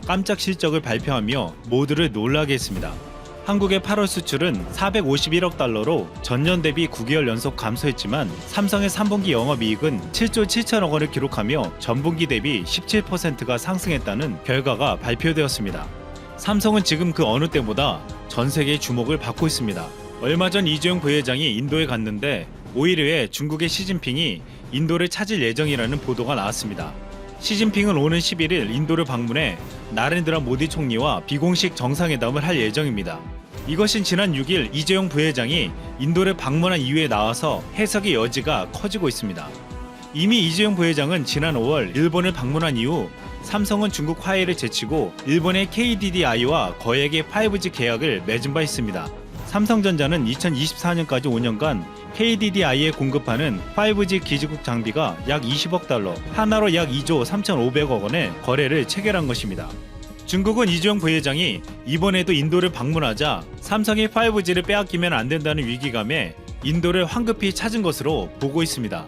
깜짝 실적을 발표하며 모두를 놀라게 했습니다. 한국의 8월 수출은 451억 달러로 전년 대비 9개월 연속 감소했지만 삼성의 3분기 영업이익은 7조 7천억 원을 기록하며 전분기 대비 17%가 상승했다는 결과가 발표되었습니다. 삼성은 지금 그 어느 때보다 전 세계의 주목을 받고 있습니다. 얼마 전 이재용 부회장이 인도에 갔는데 5일후에 중국의 시진핑이 인도를 찾을 예정이라는 보도가 나왔습니다. 시진핑은 오는 11일 인도를 방문해 나렌드라 모디 총리와 비공식 정상회담을 할 예정입니다. 이것은 지난 6일 이재용 부회장이 인도를 방문한 이후에 나와서 해석의 여지가 커지고 있습니다. 이미 이재용 부회장은 지난 5월 일본을 방문한 이후 삼성은 중국 화웨이를 제치고 일본의 KDDI와 거액의 5G 계약을 맺은 바 있습니다. 삼성전자는 2024년까지 5년간 KDDI에 공급하는 5G 기지국 장비가 약 20억 달러, 하나로 약 2조 3,500억 원의 거래를 체결한 것입니다. 중국은 이재용 부회장이 이번에도 인도를 방문하자 삼성이 5G를 빼앗기면 안 된다는 위기감에 인도를 황급히 찾은 것으로 보고 있습니다.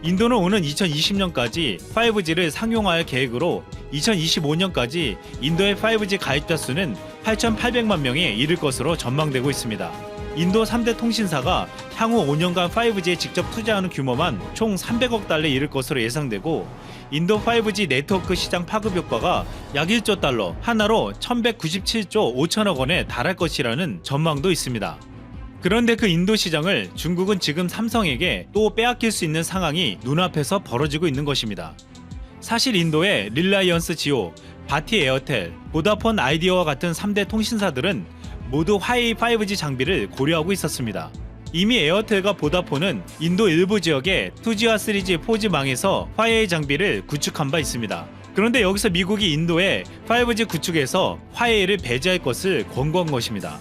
인도는 오는 2020년까지 5G를 상용화할 계획으로 2025년까지 인도의 5G 가입자 수는 8,800만 명에 이를 것으로 전망되고 있습니다. 인도 3대 통신사가 향후 5년간 5G에 직접 투자하는 규모만 총 300억 달러에 이를 것으로 예상되고 인도 5G 네트워크 시장 파급 효과가 약 1조 달러, 하나로 1197조 5천억 원에 달할 것이라는 전망도 있습니다. 그런데 그 인도 시장을 중국은 지금 삼성에게 또 빼앗길 수 있는 상황이 눈앞에서 벌어지고 있는 것입니다. 사실 인도의 릴라이언스 지오, 바티 에어텔, 보다폰 아이디어와 같은 3대 통신사들은 모두 화웨이 5G 장비를 고려하고 있었습니다. 이미 에어텔과 보다폰은 인도 일부 지역에 2G와 3G, 4G망에서 화웨이 장비를 구축한 바 있습니다. 그런데 여기서 미국이 인도에 5G 구축에서 화웨이를 배제할 것을 권고한 것입니다.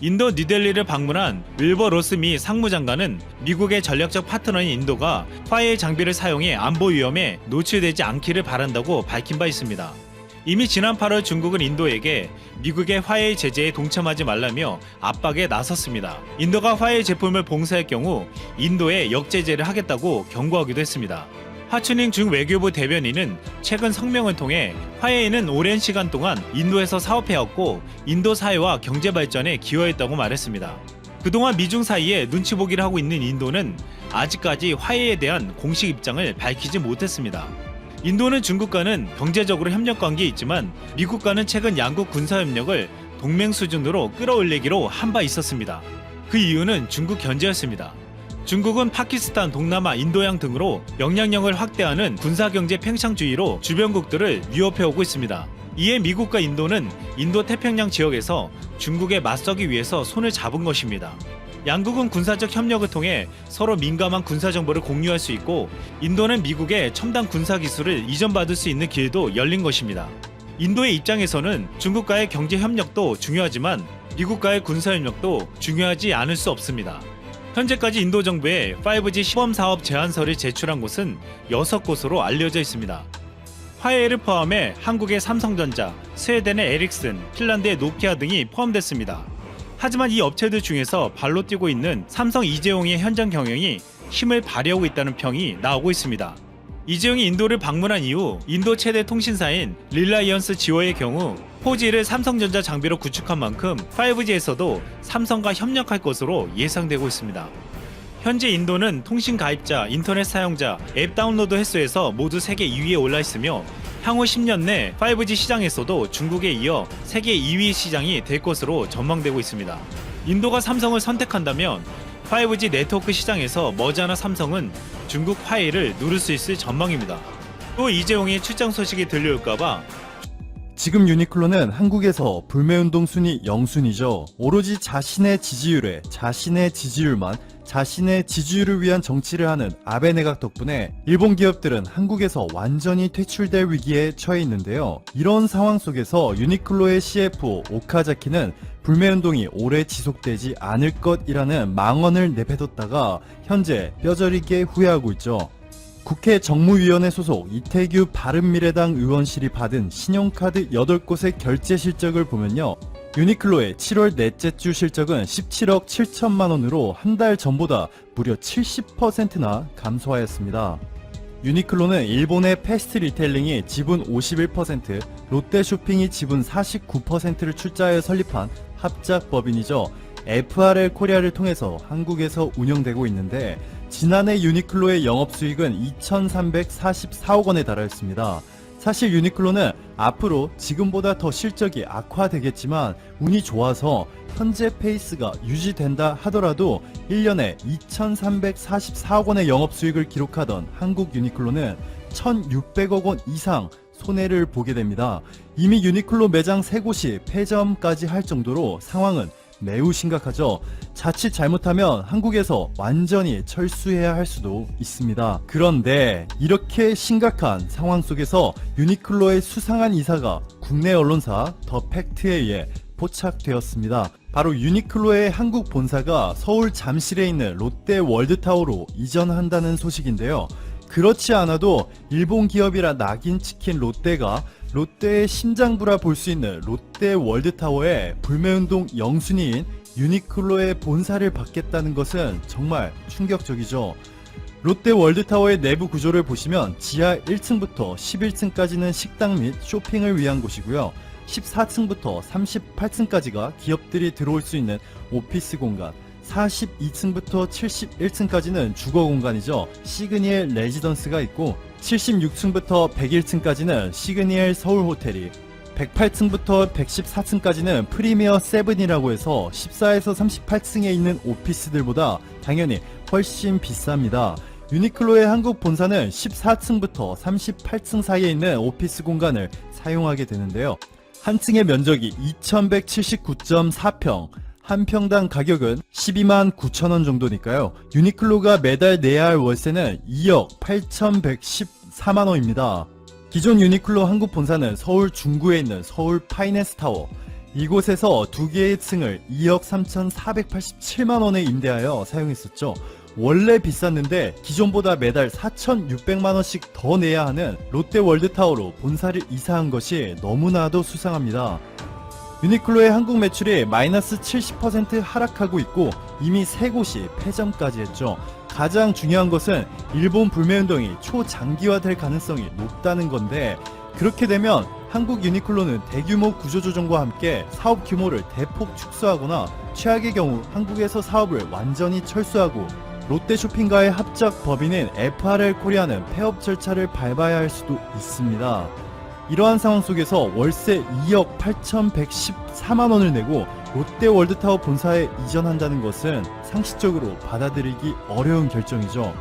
인도 뉴델리를 방문한 윌버 로스 미 상무장관은 미국의 전략적 파트너인 인도가 화웨이 장비를 사용해 안보 위험에 노출되지 않기를 바란다고 밝힌 바 있습니다. 이미 지난 8월 중국은 인도에게 미국의 화웨이 제재에 동참하지 말라며 압박에 나섰습니다. 인도가 화웨이 제품을 봉쇄할 경우 인도에 역제재를 하겠다고 경고하기도 했습니다. 화춘잉 중 외교부 대변인은 최근 성명을 통해 화웨이는 오랜 시간 동안 인도에서 사업해왔고 인도 사회와 경제 발전에 기여했다고 말했습니다. 그동안 미중 사이에 눈치 보기를 하고 있는 인도는 아직까지 화웨이에 대한 공식 입장을 밝히지 못했습니다. 인도는 중국과는 경제적으로 협력 관계에 있지만 미국과는 최근 양국 군사협력을 동맹 수준으로 끌어올리기로 한 바 있었습니다. 그 이유는 중국 견제였습니다. 중국은 파키스탄, 동남아, 인도양 등으로 영향력을 확대하는 군사경제 팽창주의로 주변국들을 위협해오고 있습니다. 이에 미국과 인도는 인도 태평양 지역에서 중국에 맞서기 위해서 손을 잡은 것입니다. 양국은 군사적 협력을 통해 서로 민감한 군사정보를 공유할 수 있고 인도는 미국의 첨단 군사기술을 이전받을 수 있는 길도 열린 것입니다. 인도의 입장에서는 중국과의 경제협력도 중요하지만 미국과의 군사협력도 중요하지 않을 수 없습니다. 현재까지 인도 정부에 5G 시범사업 제안서를 제출한 곳은 6곳으로 알려져 있습니다. 화웨이를 포함해 한국의 삼성전자, 스웨덴의 에릭슨, 핀란드의 노키아 등이 포함됐습니다. 하지만 이 업체들 중에서 발로 뛰고 있는 삼성 이재용의 현장 경영이 힘을 발휘하고 있다는 평이 나오고 있습니다. 이재용이 인도를 방문한 이후 인도 최대 통신사인 릴라이언스 지오의 경우 4G를 삼성전자 장비로 구축한 만큼 5G에서도 삼성과 협력할 것으로 예상되고 있습니다. 현재 인도는 통신 가입자, 인터넷 사용자, 앱 다운로드 횟수에서 모두 세계 2위에 올라 있으며 향후 10년 내 5G 시장에서도 중국에 이어 세계 2위 시장이 될 것으로 전망되고 있습니다. 인도가 삼성을 선택한다면 5G 네트워크 시장에서 머지않아 삼성은 중국 화웨이를 누를 수 있을 전망입니다. 또 이재용의 출장 소식이 들려올까봐 지금 유니클로는 한국에서 불매운동 순위 0순위죠. 오로지 자신의 지지율만 자신의 지지율을 위한 정치를 하는 아베 내각 덕분에 일본 기업들은 한국에서 완전히 퇴출될 위기에 처해 있는데요. 이런 상황 속에서 유니클로의 CFO 오카자키는 불매운동이 오래 지속되지 않을 것이라는 망언을 내뱉었다가 현재 뼈저리게 후회하고 있죠. 국회 정무위원회 소속 이태규 바른미래당 의원실이 받은 신용카드 8곳의 결제 실적을 보면요. 유니클로의 7월 넷째 주 실적은 17억 7천만 원으로 한 달 전보다 무려 70%나 감소하였습니다. 유니클로는 일본의 패스트 리테일링이 지분 51%, 롯데쇼핑이 지분 49%를 출자하여 설립한 합작법인이죠. FRL 코리아를 통해서 한국에서 운영되고 있는데 지난해 유니클로의 영업수익은 2,344억 원에 달하였습니다. 사실 유니클로는 앞으로 지금보다 더 실적이 악화되겠지만 운이 좋아서 현재 페이스가 유지된다 하더라도 1년에 2,344억 원의 영업수익을 기록하던 한국 유니클로는 1,600억 원 이상 손해를 보게 됩니다. 이미 유니클로 매장 3곳이 폐점까지 할 정도로 상황은 매우 심각하죠. 자칫 잘못하면 한국에서 완전히 철수해야 할 수도 있습니다. 그런데 이렇게 심각한 상황 속에서 유니클로의 수상한 이사가 국내 언론사 더 팩트에 의해 포착되었습니다. 바로 유니클로의 한국 본사가 서울 잠실에 있는 롯데 월드타워로 이전한다는 소식인데요. 그렇지 않아도 일본 기업이라 낙인 찍힌 롯데가 롯데의 심장부라 볼 수 있는 롯데 월드타워에 불매운동 영순위인 유니클로의 본사를 받겠다는 것은 정말 충격적이죠. 롯데 월드타워의 내부 구조를 보시면 지하 1층부터 11층까지는 식당 및 쇼핑을 위한 곳이고요. 14층부터 38층까지가 기업들이 들어올 수 있는 오피스 공간, 42층부터 71층까지는 주거 공간이죠. 시그니엘 레지던스가 있고 76층부터 101층까지는 시그니엘 서울 호텔이, 108층부터 114층까지는 프리미어 세븐이라고 해서 14에서 38층에 있는 오피스들보다 당연히 훨씬 비쌉니다. 유니클로의 한국 본사는 14층부터 38층 사이에 있는 오피스 공간을 사용하게 되는데요. 한 층의 면적이 2179.4평, 한 평당 가격은 12만 9천원 정도니까요. 유니클로가 매달 내야 할 월세는 2억 8,114만원입니다. 기존 유니클로 한국 본사는 서울 중구에 있는 서울 파이낸스 타워, 이곳에서 2개의 층을 2억 3,487만원에 임대하여 사용했었죠. 원래 비쌌는데 기존보다 매달 4,600만원씩 더 내야 하는 롯데 월드타워로 본사를 이사한 것이 너무나도 수상합니다. 유니클로의 한국 매출이 마이너스 70% 하락하고 있고 이미 3곳이 폐점까지 했죠. 가장 중요한 것은 일본 불매운동이 초장기화될 가능성이 높다는 건데, 그렇게 되면 한국 유니클로는 대규모 구조조정과 함께 사업 규모를 대폭 축소하거나 최악의 경우 한국에서 사업을 완전히 철수하고 롯데쇼핑과의 합작 법인인 FRL 코리아는 폐업 절차를 밟아야 할 수도 있습니다. 이러한 상황 속에서 월세 2억 8,114만원을 내고 롯데 월드타워 본사에 이전한다는 것은 상식적으로 받아들이기 어려운 결정이죠.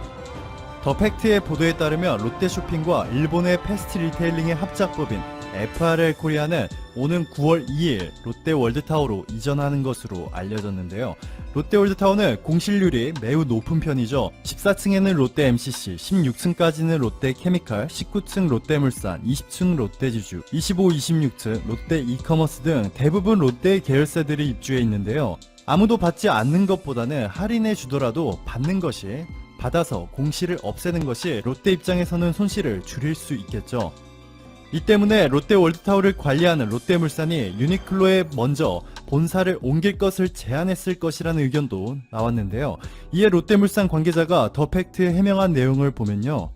더 팩트의 보도에 따르면 롯데쇼핑과 일본의 패스트 리테일링의 합작법인 FRL 코리아는 오는 9월 2일 롯데 월드타워로 이전하는 것으로 알려졌는데요. 롯데 월드타워는 공실률이 매우 높은 편이죠. 14층에는 롯데 MCC, 16층까지는 롯데 케미칼, 19층 롯데물산, 20층 롯데지주, 25, 26층 롯데 이커머스 등 대부분 롯데 계열사들이 입주해 있는데요. 아무도 받지 않는 것보다는 할인해 주더라도 받는 것이, 받아서 공실을 없애는 것이 롯데 입장에서는 손실을 줄일 수 있겠죠. 이 때문에 롯데 월드타워를 관리하는 롯데물산이 유니클로에 먼저 본사를 옮길 것을 제안했을 것이라는 의견도 나왔는데요. 이에 롯데물산 관계자가 더 팩트에 해명한 내용을 보면요.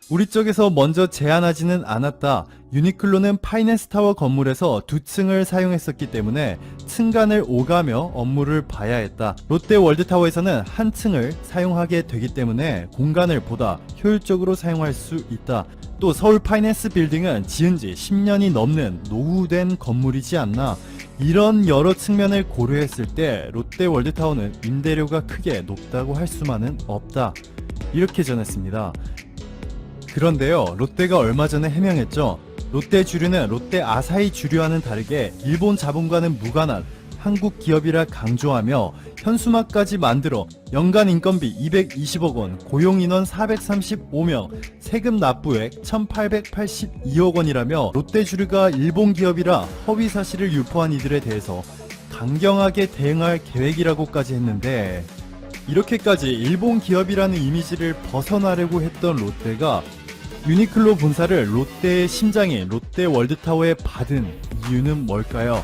우리 쪽에서 먼저 제안하지는 않았다. 유니클로는 파이낸스타워 건물에서 2층을 사용했었기 때문에 층간을 오가며 업무를 봐야 했다. 롯데 월드타워에서는 한 층을 사용하게 되기 때문에 공간을 보다 효율적으로 사용할 수 있다. 또 서울 파이낸스 빌딩은 지은 지 10년이 넘는 노후된 건물이지 않나. 이런 여러 측면을 고려했을 때 롯데 월드타워는 임대료가 크게 높다고 할 수만은 없다. 이렇게 전했습니다. 그런데요, 롯데가 얼마 전에 해명했죠. 롯데 주류는 롯데 아사히 주류와는 다르게 일본 자본과는 무관한 한국 기업이라 강조하며 현수막까지 만들어 연간 인건비 220억 원, 고용인원 435명, 세금 납부액 1882억 원이라며 롯데주류가 일본 기업이라 허위 사실을 유포한 이들에 대해서 강경하게 대응할 계획이라고까지 했는데, 이렇게까지 일본 기업이라는 이미지를 벗어나려고 했던 롯데가 유니클로 본사를 롯데의 심장인 롯데 월드타워에 받은 이유는 뭘까요?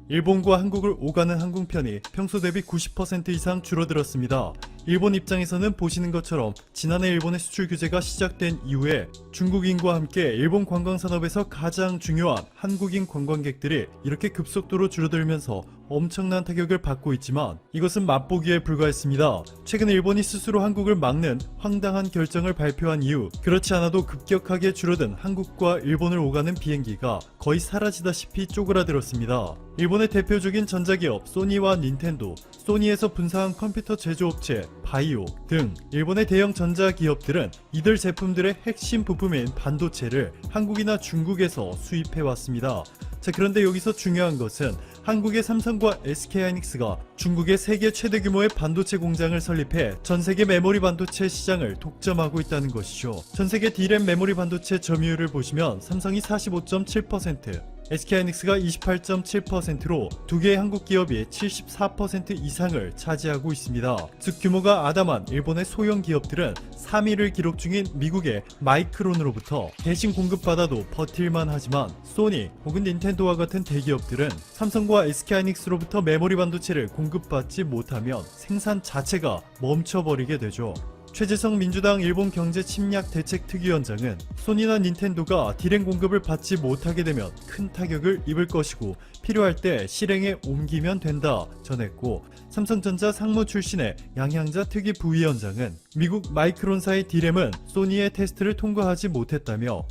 일본과 한국을 오가는 항공편이 평소 대비 90% 이상 줄어들었습니다. 일본 입장에서는 보시는 것처럼 지난해 일본의 수출 규제가 시작된 이후에 중국인과 함께 일본 관광산업에서 가장 중요한 한국인 관광객들이 이렇게 급속도로 줄어들면서 엄청난 타격을 받고 있지만 이것은 맛보기에 불과했습니다. 최근 일본이 스스로 한국을 막는 황당한 결정을 발표한 이후 그렇지 않아도 급격하게 줄어든 한국과 일본을 오가는 비행기가 거의 사라지다시피 쪼그라들었습니다. 일본의 대표적인 전자기업 소니와 닌텐도, 소니에서 분사한 컴퓨터 제조업체 바이오 등 일본의 대형 전자기업들은 이들 제품들의 핵심 부품인 반도체를 한국이나 중국에서 수입해왔습니다. 자, 그런데 여기서 중요한 것은 한국의 삼성과 SK하이닉스가 중국의 세계 최대 규모의 반도체 공장을 설립해 전세계 메모리 반도체 시장을 독점하고 있다는 것이죠. 전세계 D램 메모리 반도체 점유율을 보시면 삼성이 45.7%, SK하이닉스가 28.7%로 두 개의 한국 기업이 74% 이상을 차지하고 있습니다. 즉 규모가 아담한 일본의 소형 기업들은 3위를 기록 중인 미국의 마이크론으로부터 대신 공급받아도 버틸만 하지만 소니 혹은 닌텐도와 같은 대기업들은 삼성과 SK하이닉스로부터 메모리 반도체를 공급받지 못하면 생산 자체가 멈춰버리게 되죠. 최재성 민주당 일본 경제 침략 대책 특위원장은 소니나 닌텐도가 D램 공급을 받지 못하게 되면 큰 타격을 입을 것이고 필요할 때 실행에 옮기면 된다 전했고, 삼성전자 상무 출신의 양향자 특위 부위원장은 미국 마이크론사의 D램은 소니의 테스트를 통과하지 못했다며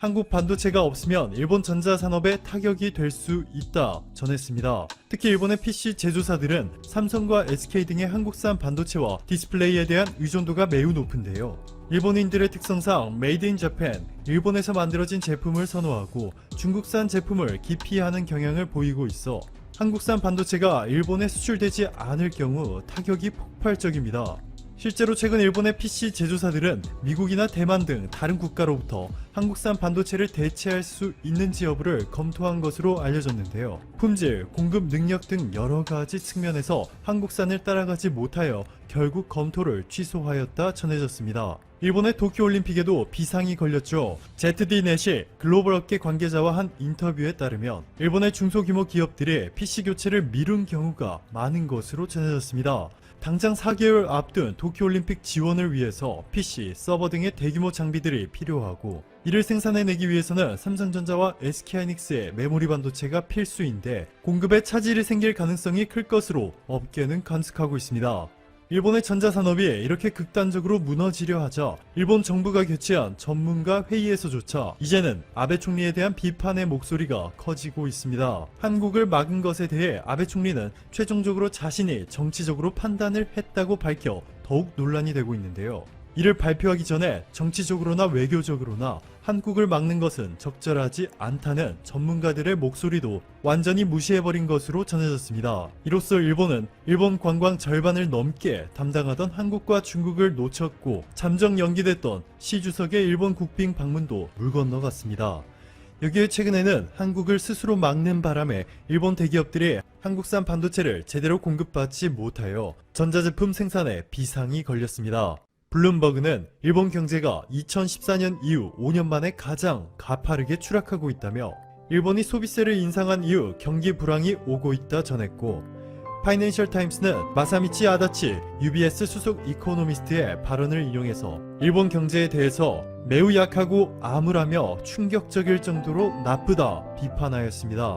한국 반도체가 없으면 일본 전자산업에 타격이 될 수 있다 전했습니다. 특히 일본의 PC 제조사들은 삼성과 SK 등의 한국산 반도체와 디스플레이에 대한 의존도가 매우 높은데요. 일본인들의 특성상 메이드 인 재팬, 일본에서 만들어진 제품을 선호하고 중국산 제품을 기피하는 경향을 보이고 있어 한국산 반도체가 일본에 수출되지 않을 경우 타격이 폭발적입니다. 실제로 최근 일본의 PC 제조사들은 미국이나 대만 등 다른 국가로부터 한국산 반도체를 대체할 수 있는지 여부를 검토한 것으로 알려졌는데요. 품질, 공급 능력 등 여러 가지 측면에서 한국산을 따라가지 못하여 결국 검토를 취소하였다 전해졌습니다. 일본의 도쿄올림픽에도 비상이 걸렸죠. ZD넷이 글로벌 업계 관계자와 한 인터뷰에 따르면 일본의 중소규모 기업들이 PC 교체를 미룬 경우가 많은 것으로 전해졌습니다. 당장 4개월 앞둔 도쿄올림픽 지원을 위해서 PC, 서버 등의 대규모 장비들이 필요하고 이를 생산해내기 위해서는 삼성전자와 SK하이닉스의 메모리 반도체가 필수인데 공급에 차질이 생길 가능성이 클 것으로 업계는 관측하고 있습니다. 일본의 전자산업이 이렇게 극단적으로 무너지려 하자 일본 정부가 개최한 전문가 회의에서조차 이제는 아베 총리에 대한 비판의 목소리가 커지고 있습니다. 한국을 막은 것에 대해 아베 총리는 최종적으로 자신이 정치적으로 판단을 했다고 밝혀 더욱 논란이 되고 있는데요. 이를 발표하기 전에 정치적으로나 외교적으로나 한국을 막는 것은 적절하지 않다는 전문가들의 목소리도 완전히 무시해버린 것으로 전해졌습니다. 이로써 일본은 일본 관광 절반을 넘게 담당하던 한국과 중국을 놓쳤고 잠정 연기됐던 시 주석의 일본 국빈 방문도 물 건너갔습니다. 여기에 최근에는 한국을 스스로 막는 바람에 일본 대기업들이 한국산 반도체를 제대로 공급받지 못하여 전자제품 생산에 비상이 걸렸습니다. 블룸버그는 일본 경제가 2014년 이후 5년 만에 가장 가파르게 추락하고 있다며 일본이 소비세를 인상한 이후 경기 불황이 오고 있다 전했고, 파이낸셜 타임스는 마사미치 아다치 UBS 수석 이코노미스트의 발언을 인용해서 일본 경제에 대해서 매우 약하고 암울하며 충격적일 정도로 나쁘다 비판하였습니다.